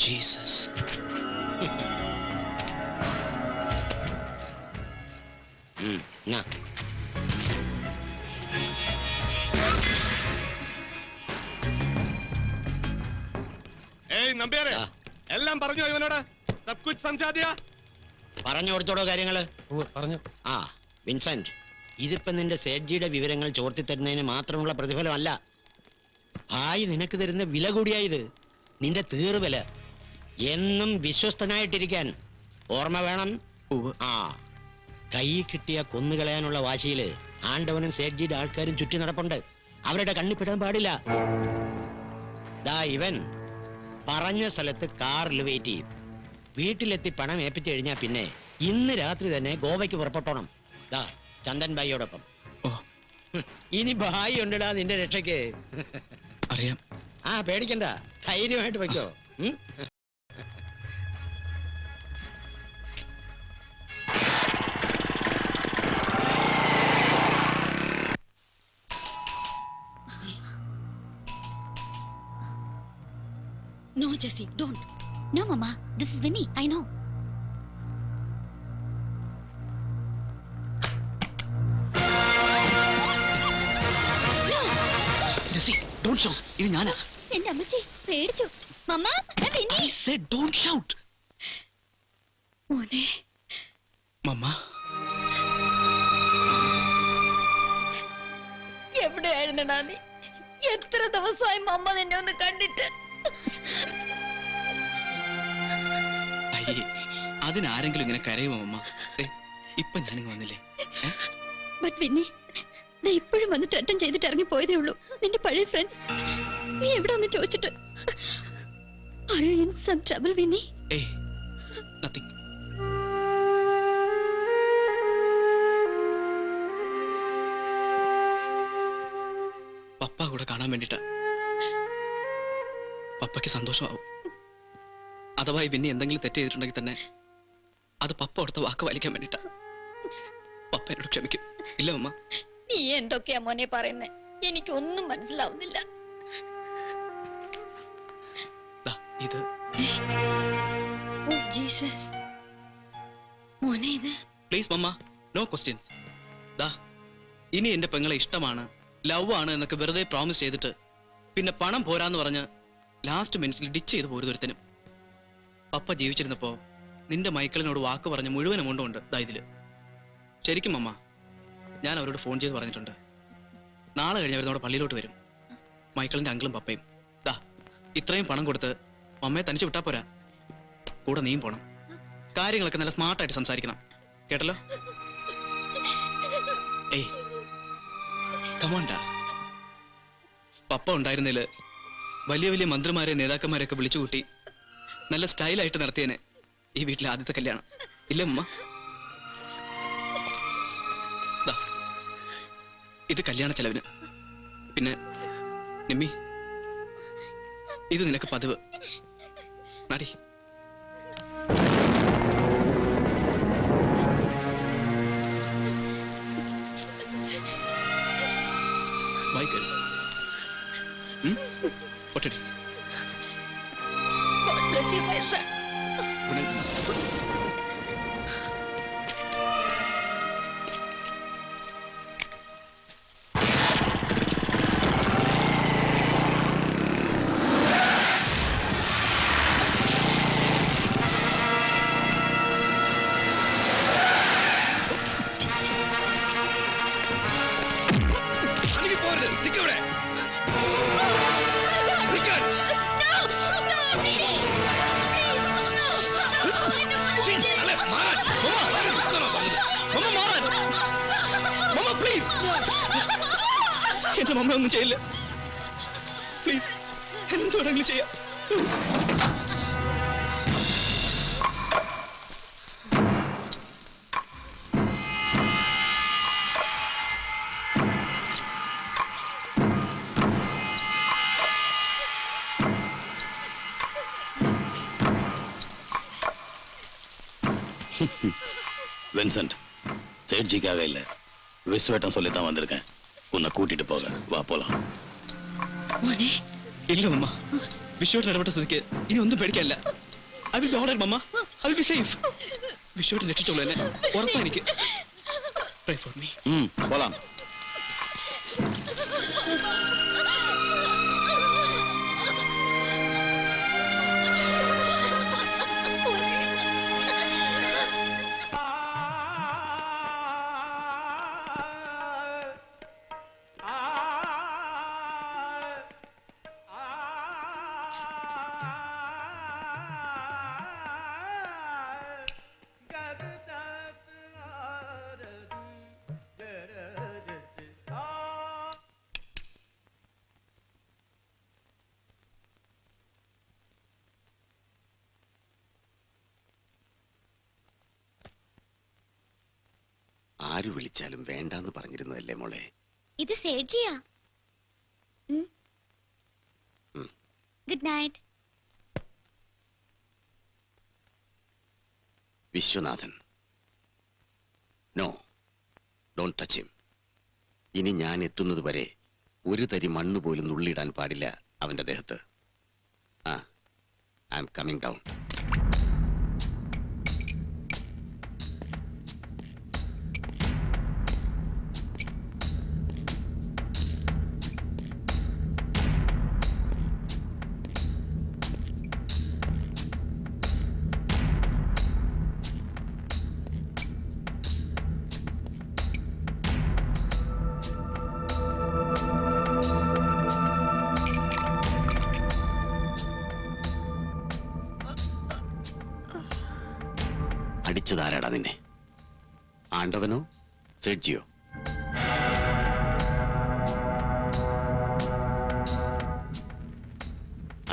Jesus. Na. ഏയ് നമ്പ്യാരെ, എല്ലാം പറഞ്ഞോ ഇവനോട്? സബ് കുച്ച് സമझा दिया? പറഞ്ഞു കൊടുത്തോടോ കാര്യങ്ങള്. പറഞ്ഞു. ആ വിൻസെന്റ്, ഇതിപ്പോ നിന്റെ സേഡ്ജിയുടെ വിവരങ്ങൾ ചോർത്തി തരുന്നതിന് മാത്രമുള്ള പ്രതിഫലമല്ല. ഭായി നിനക്ക് തരുന്ന വില കൂടിയായത്. നിന്റെ തീർവില എന്നും വിശ്വസ്തനായിട്ടിരിക്കാൻ ഓർമ്മ വേണം. ആ കൈ കിട്ടിയ കൊന്നുകളയാനുള്ള വാശിയില് ആണ്ടവനും സേഡ്ജിയുടെ ആൾക്കാരും ചുറ്റി നടപ്പുണ്ട്. അവരുടെ കണ്ണിപ്പെടാൻ പാടില്ല. ദാ ഇവൻ പറഞ്ഞ സ്ഥലത്ത് കാറിൽ വെയിറ്റ് ചെയ്യും. വീട്ടിലെത്തി പണം ഏൽപ്പിച്ചു കഴിഞ്ഞാൽ പിന്നെ ഇന്ന് രാത്രി തന്നെ ഗോവയ്ക്ക് പുറപ്പെട്ടോണം. ദാ ചന്ദൻ ഭായിയോടൊപ്പം. ഇനി ഭായി ഉണ്ടടാ നിന്റെ രക്ഷയ്ക്ക്. അറിയാം. ആ പേടിക്കണ്ട, ധൈര്യമായിട്ട് വെക്കോ. No, Jessie, don't. No, Mama. This is Vinny. I know. Jessie, don't shout. ഇത് ഞാനാ. എന്റെ അമ്മച്ചി പേടിച്ചു. മമ്മ, Winnie. I said don't shout. മോനെ. മമ്മ. എവിടെയായിരുന്നടാ നീ? എത്ര ദിവസമായി മമ്മ നിന്നെ ഒന്ന് കണ്ടിട്ട്. അയ്യേ, അതിനാരെങ്കിലും ഇങ്ങനെ കരയുമോ അമ്മ? ഇപ്പൊ ഞാനിങ്ങ് വന്നില്ലേ? ബട്ട് വിന്നി, നീ ഇപ്പോഴും വന്നിട്ട് അറ്റൻഡ് ചെയ്തിട്ട് ഇറങ്ങി പോയതേ ഉള്ളൂ. നിന്റെ പഴയ ഫ്രണ്ട്സ് നീ എവിടെ ഒന്ന് ചോദിച്ചിട്ട്. Are you in some trouble, Vinny? ഏയ്, nothing. പപ്പ കൂടെ കാണാൻ വേണ്ടിട്ടാ. പപ്പയ്ക്ക് സന്തോഷമാവും. അഥവാ പിന്നെ എന്തെങ്കിലും തെറ്റ് ചെയ്തിട്ടുണ്ടെങ്കിൽ തന്നെ അത് പപ്പ കൊടുത്ത വാക്ക് പാലിക്കാൻ വേണ്ടിട്ടാ. പപ്പ എന്നോട് ക്ഷമിക്കും. ഇല്ല അമ്മ? നീ എന്തൊക്കെയാ മോനെ പറയുന്നേ? എനിക്കൊന്നും മനസ്സിലാവുന്നില്ല. ഇത് മോനെ, ഇത് പ്ലീസ് മമ്മ, നോ ക്വസ്റ്റ്യൻസ്. ദാ ഇനി എന്റെ പെങ്ങളെ ഇഷ്ടമാണ്, ലവ് ആണ് എന്നൊക്കെ വെറുതെ പ്രോമിസ് ചെയ്തിട്ട് പിന്നെ പണം പോരാന്ന് പറഞ്ഞ് ലാസ്റ്റ് മിനിറ്റിൽ ഡിച്ച് ചെയ്ത് പോരുതൊരുത്തനും. പപ്പ ജീവിച്ചിരുന്നപ്പോ നിന്റെ മൈക്കിളിനോട് വാക്ക് പറഞ്ഞ് മുഴുവൻ എമൗണ്ടും ഉണ്ട് ദാ ഇതില്. ശരിക്കും അമ്മ, ഞാൻ അവരോട് ഫോൺ ചെയ്ത് പറഞ്ഞിട്ടുണ്ട്. നാളെ കഴിഞ്ഞ് അവരോട് പള്ളിയിലോട്ട് വരും. മൈക്കിളിന്റെ അങ്കിളും പപ്പയും. ദാ ഇത്രയും പണം കൊടുത്ത് അമ്മയെ തനിച്ച് വിട്ടാ പോരാ, കൂടെ നീയും പോണം. കാര്യങ്ങളൊക്കെ നല്ല സ്മാർട്ടായിട്ട് സംസാരിക്കണം, കേട്ടല്ലോ? ഏയ് കമോണ്ടാ. പപ്പ ഉണ്ടായിരുന്നില്ല വലിയ വലിയ മന്ത്രിമാരെ നേതാക്കന്മാരെയൊക്കെ വിളിച്ചുകൂട്ടി നല്ല സ്റ്റൈലായിട്ട് നടത്തിയേനെ ഈ വീട്ടിലെ ആദ്യത്തെ കല്യാണം. ഇല്ല അമ്മ? ഇത് കല്യാണ ചെലവിന്. പിന്നെ നിമ്മി, ഇത് നിനക്ക് പതിവ്. നാടി. Bye, girls. What did you? God bless you, my son. Good night. എനിക്ക് പോരുത്, നിൽക്കവിടെ. എന്റെ മമ്മ ഒന്നും ചെയ്യില്ല. പ്ലീസ്, എന്ത് വേണമെങ്കിലും ചെയ്യാം. வின்சென்ட், சேட்ஜிக்காக இல்ல, விஸ்வேட்டம் சொல்லித்தான் வந்திருக்கேன். உன்னை கூட்டிட்டு போக வா, போலாம். ഇല്ല മമ്മ, വിശ്വട്ട് ഇടപെട്ട സ്ഥിതിക്ക് ഇനി ഒന്നും പേടിക്കാനില്ല. I will be alright mamma, I will be safe. വിശ്വട്ട് രക്ഷിച്ചോളൂ എന്നെ, ഉറപ്പാ എനിക്ക്. Pray for me. போலாம். ആര് വിളിച്ചാലും വേണ്ടാന്ന് പറഞ്ഞിരുന്നതല്ലേ മോളെ? ഇത് സേജിയാ. Good night. Vishwanathan, no, don't touch him. ഇനി ഞാൻ എത്തുന്നത് വരെ ഒരു തരി മണ്ണ് പോലും നുള്ളിടാൻ പാടില്ല അവന്റെ ദേഹത്ത്. I am coming down. അടിച്ചതാരാടാ നിന്നെ? ആണ്ടവനോ സെഡ്ജിയോ?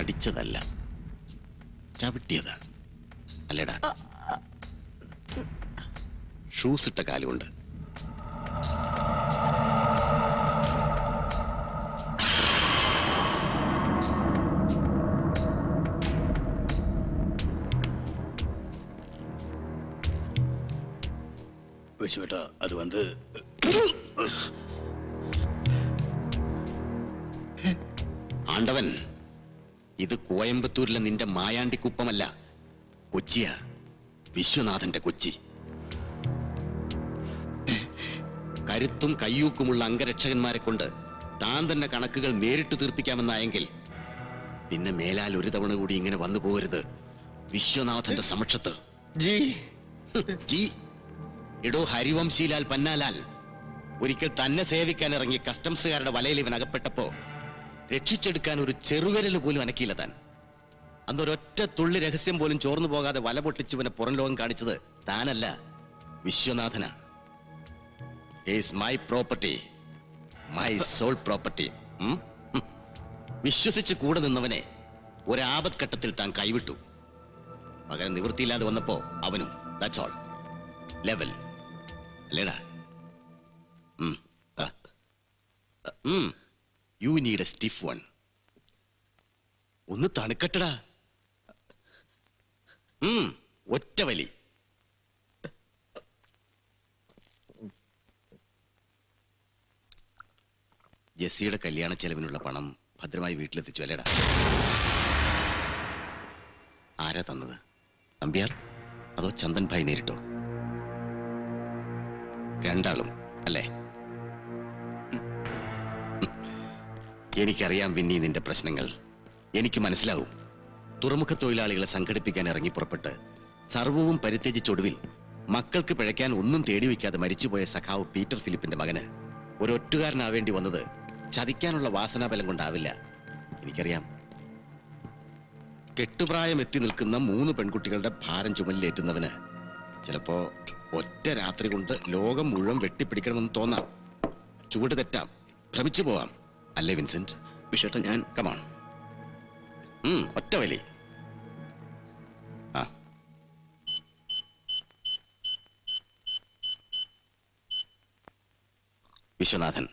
അടിച്ചതല്ല, ചവിട്ടിയതാ അല്ലേടാ? ഷൂസ് ഇട്ട കാലുകൊണ്ട്. വിശ്വേട്ടാ, അത് വന്ന് ആണ്ടവൻ, ഇത് കോയമ്പത്തൂരിലെ നിന്റെ മായാണ്ടിക്കുപ്പമല്ല, കൊച്ചിയാ, വിശ്വനാഥന്റെ കൊച്ചി. കരുത്തും കയ്യൂക്കുമുള്ള അംഗരക്ഷകന്മാരെ കൊണ്ട് താൻ തന്നെ കണക്കുകൾ നേരിട്ട് തീർപ്പിക്കാമെന്നായെങ്കിൽ പിന്നെ മേലാൽ ഒരു തവണ കൂടി ഇങ്ങനെ വന്നു പോകരുത് വിശ്വനാഥന്റെ സമക്ഷത്ത്. ജി എടോ ഹരിവംശീലാൽ പന്നാലാൽ, ഒരിക്കൽ തന്നെ സേവിക്കാൻ ഇറങ്ങി കസ്റ്റംസുകാരുടെ വലയിൽ ഇവൻ അകപ്പെട്ടപ്പോ രക്ഷിച്ചെടുക്കാൻ ഒരു ചെറുവിരൽ പോലും അനക്കിയില്ല താൻ. അന്നൊരൊറ്റ തുള്ളി രഹസ്യം പോലും ചോർന്നു പോകാതെ വല പൊട്ടിച്ചുവനെ പുറം ലോകം കാണിച്ചത് താനല്ല, വിശ്വനാഥന. Is my property, my soul property. വിശ്വസിച്ച് കൂടെ നിന്നവനെ ഒരാപത് ഘട്ടത്തിൽ താൻ കൈവിട്ടു. പകരം നിവൃത്തിയില്ലാതെ വന്നപ്പോ അവനും ദാറ്റ്സ് ഓൾ. ലെവൽ അല്ലേടാ? You need A stiff one. ഒന്ന് തണുക്കട്ടടാ. ഒറ്റ വലി. ജെസ്സിയുടെ കല്യാണ ചെലവിനുള്ള പണം ഭദ്രമായി വീട്ടിലെത്തിച്ചു അല്ലേടാ? ആരാ തന്നത്? നമ്പ്യാർ അതോ ചന്ദൻ ഭായി നേരിട്ടോ? രണ്ടാളും അല്ലേ? എനിക്കറിയാം വിന്നി നിന്റെ പ്രശ്നങ്ങൾ. എനിക്ക് മനസ്സിലാവും. തുറമുഖ തൊഴിലാളികളെ സംഘടിപ്പിക്കാൻ ഇറങ്ങി പുറപ്പെട്ട് സർവവും പരിത്യജിച്ചൊടുവിൽ മക്കൾക്ക് പിഴയ്ക്കാൻ ഒന്നും തേടി വയ്ക്കാതെ മരിച്ചുപോയ സഖാവ് പീറ്റർ ഫിലിപ്പിന്റെ മകന് ഒരൊറ്റുകാരനാവേണ്ടി വന്നത് ചതിക്കാനുള്ള വാസനാബലം കൊണ്ടാവില്ല. എനിക്കറിയാം. കെട്ടുപ്രായം എത്തി നിൽക്കുന്ന 3 പെൺകുട്ടികളുടെ ഭാരം ചുമലിലേറ്റുന്നവന് ചിലപ്പോ ഒറ്റ രാത്രി കൊണ്ട് ലോകം മുഴുവൻ വെട്ടിപ്പിടിക്കണമെന്ന് തോന്നാം. ചുവട് തെറ്റാം, ഭ്രമിച്ചു പോവാം. അല്ലേ വിൻസെന്റ്? വിശ്വേട്ട ഞാൻ കമോൺ. ഒറ്റ വലി. ആ വിശ്വനാഥൻ,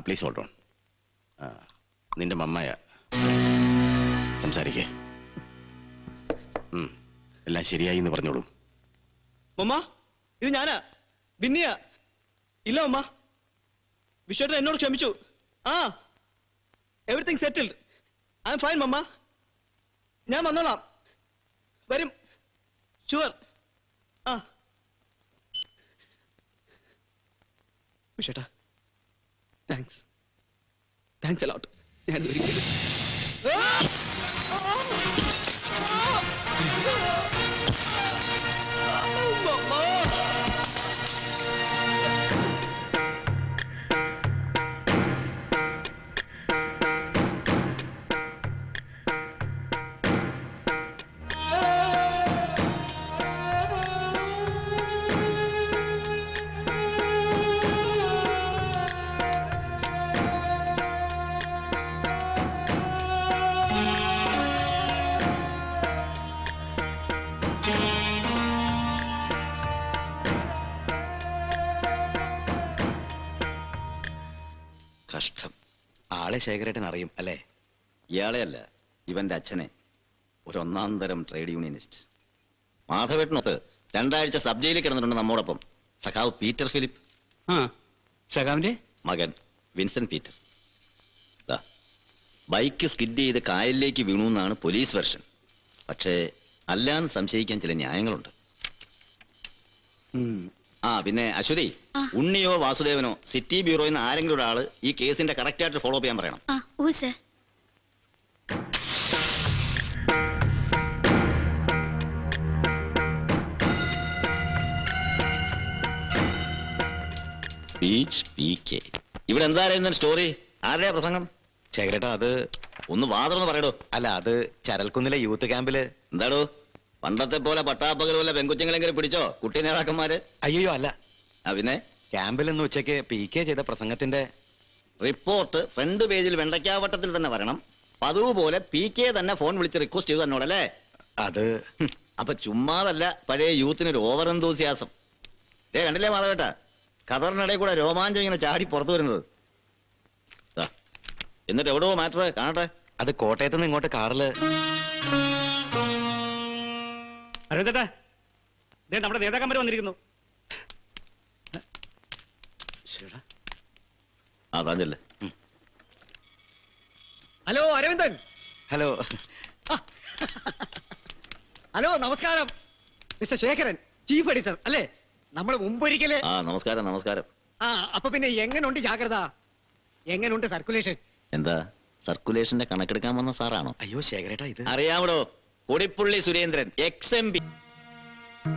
പ്ലീസ് ഹോൾഡ് ഓൺ. നിന്റെ മമ്മയ സംസാരിക്കേ. എല്ലാം ശരിയായി എന്ന് പറഞ്ഞോളൂ. മമ്മ, ഇത് ഞാനാ, ബിന്നിയാ. ഇല്ല മമ്മ, വിശ്വേട്ടൻ എന്നോട് ക്ഷമിച്ചു. Everything settled. I'm fine mamma. ഞാൻ വന്നോളാം, വരും, ഷുവർ. വിശ്വേട്ടാ, താങ്ക്സ്, താങ്ക്സ് അലോട്ട്. ഞാൻ ഒരിക്കലും കഷ്ടം. ആളെ ശേഖരേട്ടൻ അറിയും അല്ലേ? ഇയാളെ അല്ല, ഇവന്റെ അച്ഛനെ, ഒരു ഒന്നാം തരം ട്രേഡ് യൂണിയനിസ്റ്റ്. മാധവേട്ടനൊത്ത് 2 ആഴ്ച സബ് ജയിലിൽ കിടന്നിട്ടുണ്ട് നമ്മോടൊപ്പം. സഖാവ് പീറ്റർ ഫിലിപ്പ്, സഖാവിന്റെ മകൻ വിൻസെന്റ് പീറ്റർ. ബൈക്ക് സ്കിഡ് ചെയ്ത് കായലിലേക്ക് വീണു എന്നാണ് പോലീസ് വെർഷൻ. പക്ഷേ അല്ലാന്ന് സംശയിക്കാൻ ചില ന്യായങ്ങളുണ്ട്. പിന്നെ അശ്വതി, ഉണ്ണിയോ വാസുദേവനോ സിറ്റി ബ്യൂറോയിൽ നിന്ന് ആരെങ്കിലും ഒരാള് ഈ കേസിന്റെ കറക്റ്റ് ആയിട്ട് ഫോളോ ചെയ്യാൻ പറയണം. ഇവിടെ എന്തായിരുന്നു സ്റ്റോറി? ആരുടെയാ പ്രസംഗം? ശേഖരേട്ടാ, അത് ഒന്ന് വാതറന്ന് പറയടോ. അല്ല, അത് ചരൽക്കുന്നിലെ യൂത്ത് ക്യാമ്പില്. എന്താടോ, പണ്ടത്തെ പോലെ പട്ടാപ്പകൽ പോലെ പെൺകുച്ചങ്ങളെങ്കിലും പിടിച്ചോ കുട്ടി നേതാക്കന്മാര്? അയ്യോ അല്ല, പിന്നെ ക്യാമ്പിൽ നിന്ന് ഉച്ചയ്ക്ക് PK ചെയ്ത പ്രസംഗത്തിന്റെ റിപ്പോർട്ട് ഫ്രണ്ട് പേജിൽ വെണ്ടയ്ക്കാവട്ടത്തിൽ തന്നെ വരണം. പതിവ് പോലെ PK തന്നെ ഫോൺ വിളിച്ച് റിക്വസ്റ്റ് ചെയ്തു തന്നോടല്ലേ? അത് അപ്പൊ ചുമ്മാതല്ല പഴയ യൂത്തിനൊരു ഓവർ എന്തൂസിയാസം. കണ്ടില്ലേ മാധവേട്ട, ഖദറിനിടയിൽ കൂടെ രോമാഞ്ചം ഇങ്ങനെ ചാടി പുറത്തു വരുന്നത്. എന്നിട്ട് എവിടെയോ മാറ്റർ കാണട്ടെ. അത് കോട്ടയത്ത് നിന്ന് ഇങ്ങോട്ട് കാറില്. അരവിന്ദേട്ടാ, നമ്മുടെ നേതാക്കന്മാർ വന്നിരിക്കുന്നു. അതല്ലേ. ഹലോ അരവിന്ദൻ. ഹലോ. ഹലോ, നമസ്കാരം. മിസ്റ്റർ ശേഖരൻ, ചീഫ് എഡിറ്റർ അല്ലേ? നമ്മൾ മുമ്പൊരിക്കല്. നമസ്കാരം. നമസ്കാരം. അപ്പൊ പിന്നെ എങ്ങനുണ്ട് ജാഗ്രത? എങ്ങനുണ്ട് സർക്കുലേഷൻ? എന്താ സർക്കുലേഷന്റെ കണക്കെടുക്കാൻ വന്ന സാറാണോ? അയ്യോ ശേഖരേട്ടാ, ഇത് അറിയാമോ, കൊടിപ്പുള്ളി സുരേന്ദ്രൻ XMP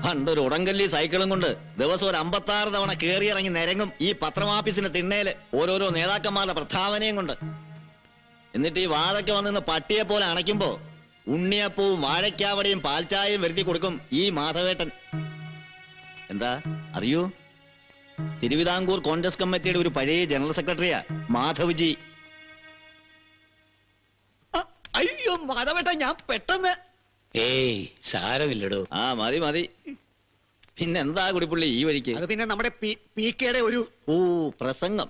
പണ്ടൊരു ഉടങ്കല്ലി സൈക്കിളും കൊണ്ട് ദിവസം ഒരു 56 തവണ കേറിയിറങ്ങി നിരങ്ങും ഈ പത്രമാഫീസിന്റെ തിണ്ണയില് ഓരോരോ നേതാക്കന്മാരുടെ പ്രസ്താവനയും കൊണ്ട്. എന്നിട്ട് ഈ വാതൊക്കെ വന്നിന്ന് പട്ടിയെ പോലെ അണയ്ക്കുമ്പോ ഉണ്ണിയപ്പവും വാഴയ്ക്കാവടയും പാൽച്ചായയും വരുത്തി കൊടുക്കും ഈ മാധവേട്ടൻ. എന്താ അറിയൂ? തിരുവിതാംകൂർ കോൺഗ്രസ് കമ്മിറ്റിയുടെ ഒരു പഴയ ജനറൽ സെക്രട്ടറിയാ മാധവ്ജി. അയ്യോ മാധവേട്ട, ഞാൻ പെട്ടെന്ന്. ഏയ് സാരമില്ലടോ. മതി. പിന്നെന്താ കുടിപ്പുള്ളി ഈ വഴിക്ക്? അത് പിന്നെ നമ്മുടെ PKയുടെ ഒരു പ്രസംഗം.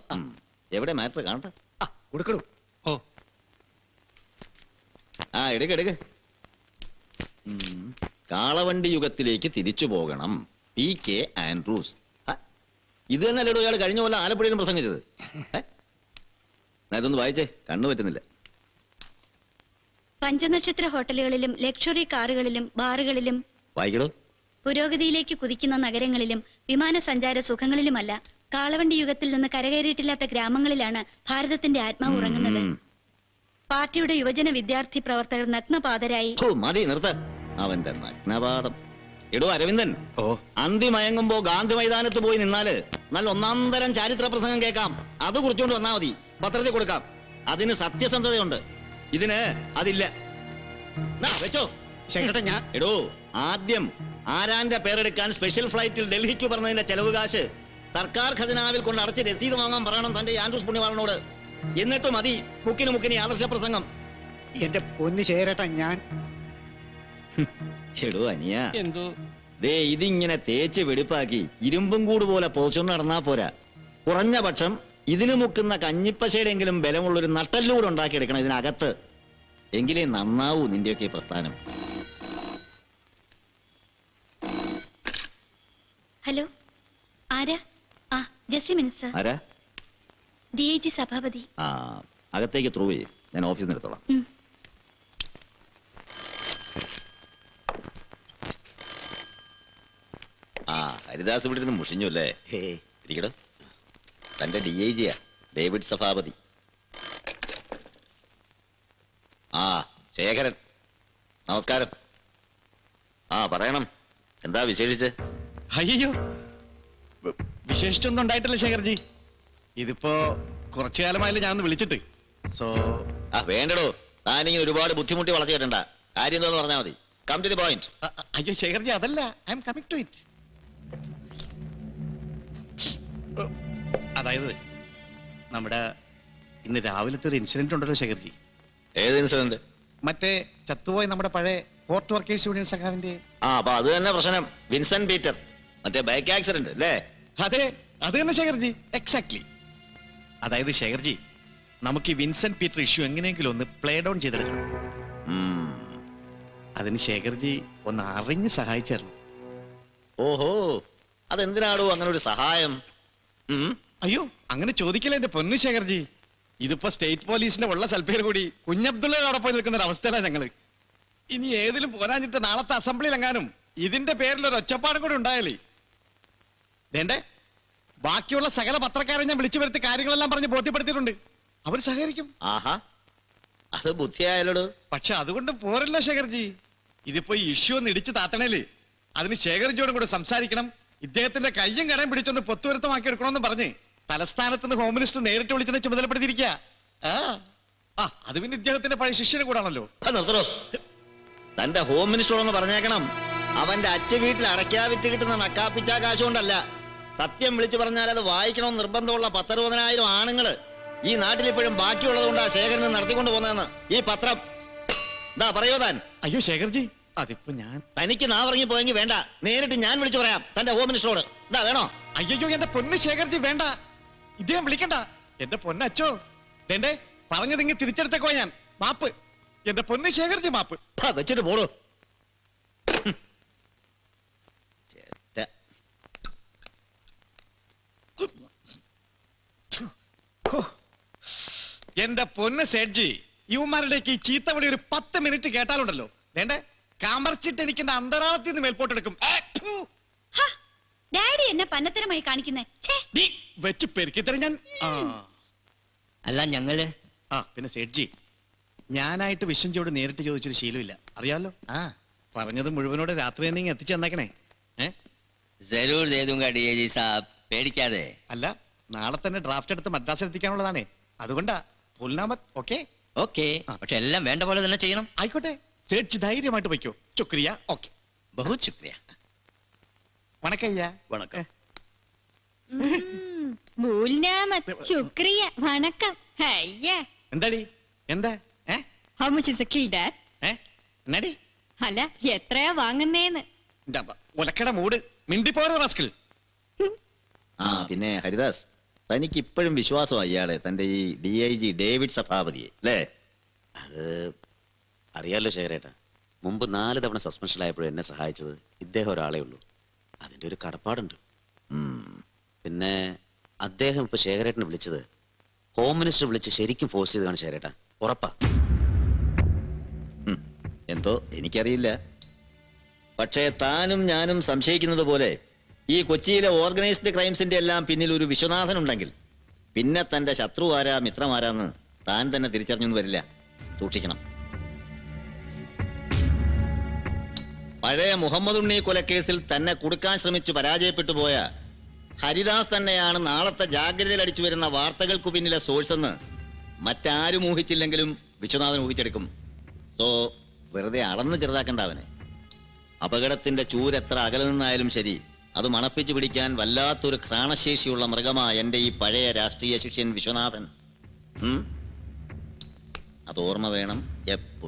എവിടെ മാറ്റർ കാണട്ടെ. കൊടുക്കണു. എടുക്ക്. കാളവണ്ടി യുഗത്തിലേക്ക് തിരിച്ചു പോകണം, PK ആൻഡ്രൂസ്. ഇത് തന്നെയല്ലോ ഇയാൾ കഴിഞ്ഞ പോലെ ആലപ്പുഴയിലും പ്രസംഗിച്ചത്. ഇതൊന്ന് വായിച്ചേ, കണ്ണു പറ്റുന്നില്ല. പഞ്ചനക്ഷത്ര ഹോട്ടലുകളിലും ലക്ഷറി കാറുകളിലും ബാറുകളിലും വായിക്കടോ. പുരോഗതിയിലേക്ക് കുതിക്കുന്ന നഗരങ്ങളിലും വിമാനസഞ്ചാര സുഖങ്ങളിലുമല്ല, കാളവണ്ടി യുഗത്തിൽ നിന്ന് കരകയറിയിട്ടില്ലാത്ത ഗ്രാമങ്ങളിലാണ് ഭാരതത്തിന്റെ ആത്മാവ് ഉറങ്ങുന്നത്. പാർട്ടിയുടെ യുവജന വിദ്യാർത്ഥി പ്രവർത്തകർ നഗ്നപാതരായി. മതി നിർത്ത അവന്റെ നഗ്നപാതം. എടോ അരവിന്ദൻ, അന്തി മയങ്ങുമ്പോ ഗാന്ധി മൈതാനത്ത് പോയി നിന്നാല് നല്ല ഒന്നാം തരം ചരിത്ര പ്രസംഗം കേൾക്കാം. അത് കുറിച്ചുകൊണ്ട് വന്നാ മതി, പത്രത്തിൽ കൊടുക്കാം. അതിന് സത്യസന്ധതയുണ്ട്, ഇതിന് അതില്ല. വെച്ചോ. എടോ, ആദ്യം ആരാന്റെ പേരെടുക്കാൻ സ്പെഷ്യൽ ഫ്ലൈറ്റിൽ ഡൽഹിക്ക് പറഞ്ഞതിന്റെ ചെലവ് കാശ് സർക്കാർ ഖജനാവിൽ കൊണ്ട് അടച്ച് രസീത് വാങ്ങാൻ പറയണം തന്റെ ആൻഡ്രൂസ് പുണ്യവാളനോട്. എന്നിട്ട് മതി മുക്കിന് മുക്കിന് ആദർശ പ്രസംഗം. എന്റെ പൊന്ന് ശേഖരേട്ടാ, ഞാൻ എടോ അനിയ, എന്തോ ദേ ഇതിങ്ങനെ തേച്ച് വെടിപ്പാക്കി ഇരുമ്പും കൂട് പോലെ പൊതിച്ചോണ്ട് നടന്നാ പോരാ. കുറഞ്ഞ പക്ഷം ഇതിന് മുക്കുന്ന കഞ്ഞിപ്പശയുടെയെങ്കിലും ബലമുള്ളൊരു നട്ടല്ലൂടെ ഉണ്ടാക്കിയെടുക്കണം ഇതിനകത്ത്. എങ്കിലേ നന്നാവൂ നിന്റെയൊക്കെ ഈ പ്രസ്ഥാനം. ഹലോ, ആരാ? ആ, ജസ്റ്റ് മിനിറ്റ് സർ. ആരാ? DIG സഭാപതി. ആ, അകത്തേക്ക് ത്രൂ ചെയ്യും, ഞാൻ ഓഫീസിൽ നിന്ന് എടുത്തോളാം. ആ, ഹരിദാസ് ഇവിടെ നിന്ന് മുഷിഞ്ഞു അല്ലേ? ഇരിക്കടോ. തന്റെ DIG-യാ, ഡേവിഡ് സഭാപതി. ആ, ശേഖരൻ, നമസ്കാരം. ആ, പറയണം, എന്താ വിശേഷിച്ച്? അയ്യോ, വിശേഷിച്ചൊന്നും ഉണ്ടായിട്ടില്ല ശേഖർജി. ഇതിപ്പോ കുറച്ചു കാലമായാലും ഞാൻ ഒന്ന് വിളിച്ചിട്ട്. സോ ആ, വേണ്ടടോ, താനിങ്ങനെ ഒരുപാട് ബുദ്ധിമുട്ടി വളച്ചു കേട്ടണ്ട. കാര്യം എന്താന്ന് പറഞ്ഞാൽ മതി. Come to the point. അയ്യോ ശേഖർജി, അതല്ല, I am coming to it. അതായത് നമ്മുടെ ഇന്ന് രാവിലത്തെ ഒരു ഇൻസിഡന്റ് ഉണ്ടല്ലോ ശേഖർജി. ഏത് ഇൻസിഡന്റ്? മറ്റേ ചത്തുപോയ നമ്മുടെ പഴയ പോർട്ട് വർക്കേഴ്സ് യൂണിയൻ സഖാവിന്റെ. ആ, അപ്പൊ അത് തന്നെ പ്രശ്നം. വിൻസെന്റ് പീറ്റർ, മറ്റേ ബൈക്ക് ആക്സിഡന്റ് അല്ലേ? അതെ, അത് തന്നെ ശേഖർജി, എക്സാക്ട്ലി. അതായത് ശേഖർജി, നമുക്ക് ഈ വിൻസെന്റ് പീറ്റർ ഇഷ്യൂ എങ്ങനെയെങ്കിലും ഒന്ന് പ്ലേ ഡൗൺ ചെയ്തെടുക്കണം. അതിന് ശേഖർജി ഒന്ന് അറിഞ്ഞ് സഹായിച്ചായിരുന്നു. ഓഹോ, അതെന്തിനാടോ അങ്ങനെ ഒരു സഹായം? അയ്യോ, അങ്ങനെ ചോദിക്കില്ല എന്റെ പൊന്നു ശേഖർജി. ഇതിപ്പോ സ്റ്റേറ്റ് പോലീസിന്റെ ഉള്ള സൽപ്പേർ കൂടി കുഞ്ഞബ്ദുള്ളയോടെ പോയി നിൽക്കുന്ന ഒരു അവസ്ഥയിലാണ് ഞങ്ങള്. ഇനി ഏതിലും പോരാഞ്ഞിട്ട് നാളത്തെ അസംബ്ലിയിൽ എങ്ങാനും ഇതിന്റെ പേരിൽ ഒരു ഒച്ചപ്പാടും കൂടി ഉണ്ടായാലേ വേണ്ടേ. ബാക്കിയുള്ള സകല പത്രക്കാരെ ഞാൻ വിളിച്ചു വരുത്തി കാര്യങ്ങളെല്ലാം പറഞ്ഞ് ബോധ്യപ്പെടുത്തിയിട്ടുണ്ട്. അവർ സഹകരിക്കും. ആഹാ, അത് ബുദ്ധിയായാലോട്. പക്ഷെ അതുകൊണ്ട് പോരല്ലോ ശേഖർജി. ഇതിപ്പോ ഈ ഇഷ്യൂ ഒന്ന് ഇടിച്ചു താത്തണേല് അതിന് ശേഖർജിയോടും കൂടെ സംസാരിക്കണം. ഇദ്ദേഹത്തിന്റെ കയ്യും കടയും പിടിച്ചൊന്ന് പൊത്തുവരുത്തമാക്കി എടുക്കണമെന്ന് പറഞ്ഞ് തലസ്ഥാനത്ത് നിന്ന് ഹോം മിനിസ്റ്റർ നേരിട്ട് വിളിച്ചതിനെ ചുമതലപ്പെടുത്തിയിരിക്കുക. അത് പിന്നെ ഇദ്ദേഹത്തിന്റെ പഴയ ശിഷ്യനെ കൂടാണല്ലോ. നിർത്തോ. തന്റെ ഹോം മിനിസ്റ്ററോടൊന്ന് പറഞ്ഞേക്കണം, അവന്റെ അച്ഛ വീട്ടിൽ അടയ്ക്കാ വിറ്റ് കിട്ടുന്ന നക്കാപ്പിച്ച കാശ് കൊണ്ടല്ല. സത്യം വിളിച്ചു പറഞ്ഞാൽ അത് വായിക്കണമെന്ന് നിർബന്ധമുള്ള 10,000 ആണുങ്ങള് ഈ നാട്ടിൽ ഇപ്പോഴും ബാക്കിയുള്ളത് കൊണ്ടാ ശേഖരന് നടത്തിക്കൊണ്ട് പോകുന്നതെന്ന് ഈ പത്രം. എന്താ പറയോ താൻ? അയ്യോ ശേഖർജി, അതിപ്പോ ഞാൻ തനിക്ക് നാവിറങ്ങി പോയെങ്കിൽ വേണ്ട, നേരിട്ട് ഞാൻ വിളിച്ചു പറയാം തന്റെ ഹോം മിനിസ്റ്ററോട്. എന്താ വേണോ? അയ്യോ എന്റെ പൊന്ന് ശേഖർജി, വേണ്ട, ഇദ്ദേഹം വിളിക്കണ്ട. എന്റെ പൊന്നച്ചോ, വേണ്ടേ, പറഞ്ഞതിങ്ങ് തിരിച്ചെടുത്തേക്കോ ഞാൻ. മാപ്പ്, എന്റെ പൊന്ന് ശേഖർജി, മാപ്പ്. വെച്ചിട്ട് പോടൂ. എന്റെ പൊന്ന് സേഡ്ജി, ഇവന്മാരുടെയൊക്കെ ഈ ചീത്ത വിളി ഒരു 10 മിനിറ്റ് കേട്ടാലുണ്ടല്ലോ, വേണ്ടേ, കമർച്ചിട്ട് എനിക്ക് എന്റെ അന്തരാളത്തിൽ നിന്ന് മേൽപോട്ടെടുക്കും. ഡാഡി എന്നെ പന്നത്തരമായി കാണിക്കുന്നേ വെച്ച് പെരുക്കിത്തരം ഞാൻ. അല്ല ഞങ്ങള്. പിന്നെ സേഡ്ജി, ഞാനായിട്ട് വിശ്വഞ്ചോട് നേരിട്ട് ചോദിച്ചൊരു ശീലമില്ല, അറിയാലോ. പറഞ്ഞത് മുഴുവനോടെ രാത്രി തന്നെ ഇങ്ങ് എത്തിച്ചു തന്നേക്കണേ. ജരൂർ ദേ ദൂംഗാ DIG സാബ്, പേടിക്കാതെ. അല്ല, നാളെ തന്നെ ഡ്രാഫ്റ്റ് എടുത്ത് മദ്രാസിൽ എത്തിക്കാനുള്ളതാണേ, അതുകൊണ്ടാ. പുൽനാമത് ഓക്കെ? ഓക്കെ, പക്ഷെ എല്ലാം വേണ്ട പോലെ തന്നെ ചെയ്യണം. ആയിക്കോട്ടെ, സേഡ്ജി ധൈര്യമായിട്ട് വയ്ക്കോ. ശുക്രിയ. ഓക്കെ, ബഹുത് ശുക്രിയ. വണക്കയ്യ. വണക്കം. ശുക്രിയ, വണക്കം. എന്താടി, എന്താ? How much is the key, Dad? എന്നാടി? അല്ല, എത്രയാ വാങ്ങുന്നേന്ന്. ഒലക്കട മൂട്, മിണ്ടിപ്പോരുന്ന റാസ്കിൾ. പിന്നെ ഹരിദാസ്, തനിക്ക് ഇപ്പോഴും വിശ്വാസം അയാളെ, തന്റെ ഈ DIG ഡേവിഡ് സഭാപതിയെ അല്ലേ? അത് അറിയാലോ ശേഖരേട്ടാ, മുമ്പ് 4 തവണ സസ്പെൻഷനിലായപ്പോഴും എന്നെ സഹായിച്ചത് ഇദ്ദേഹം ഒരാളേ ഉള്ളൂ. അതിന്റെ ഒരു കടപ്പാടുണ്ട്. പിന്നെ അദ്ദേഹം ഇപ്പൊ ശേഖരേട്ടനെ വിളിച്ചത് ഹോം മിനിസ്റ്റർ വിളിച്ച് ശരിക്കും ഫോഴ്സ് ചെയ്താണ് ശേഖരേട്ടാ, ഉറപ്പാ. എന്തോ എനിക്കറിയില്ല. പക്ഷേ താനും ഞാനും സംശയിക്കുന്നത് പോലെ ഈ കൊച്ചിയിലെ ഓർഗനൈസ്ഡ് ക്രൈംസിന്റെ എല്ലാം പിന്നിൽ ഒരു വിശ്വനാഥൻ ഉണ്ടെങ്കിൽ പിന്നെ തന്റെ ശത്രു ആരാ മിത്രമാരാന്ന് താൻ തന്നെ തിരിച്ചറിഞ്ഞൊന്നും വരില്ല. സൂക്ഷിക്കണം. പഴയ മുഹമ്മദ് ഉണ്ണി കൊലക്കേസിൽ തന്നെ കുടുക്കാൻ ശ്രമിച്ചു പരാജയപ്പെട്ടു പോയ ഹരിദാസ് തന്നെയാണ് നാളത്തെ ജാഗ്രതയിൽ അടിച്ചു വരുന്ന വാർത്തകൾക്കു പിന്നിലെ സോഴ്സ് എന്ന് മറ്റാരും ഊഹിച്ചില്ലെങ്കിലും വിശ്വനാഥൻ ഊഹിച്ചെടുക്കും. സോ വെറുതെ അളന്ന് ചെറുതാക്കണ്ട അവനെ. അപകടത്തിന്റെ ചൂരെത്ര അകലെ നിന്നായാലും ശരി, അത് മണപ്പിച്ചു പിടിക്കാൻ വല്ലാത്തൊരു ഘ്രാണശേഷിയുള്ള മൃഗമായ എന്റെ ഈ പഴയ രാഷ്ട്രീയ ശിഷ്യൻ വിശ്വനാഥൻ. അത് ഓർമ്മ വേണം എപ്പോഴും.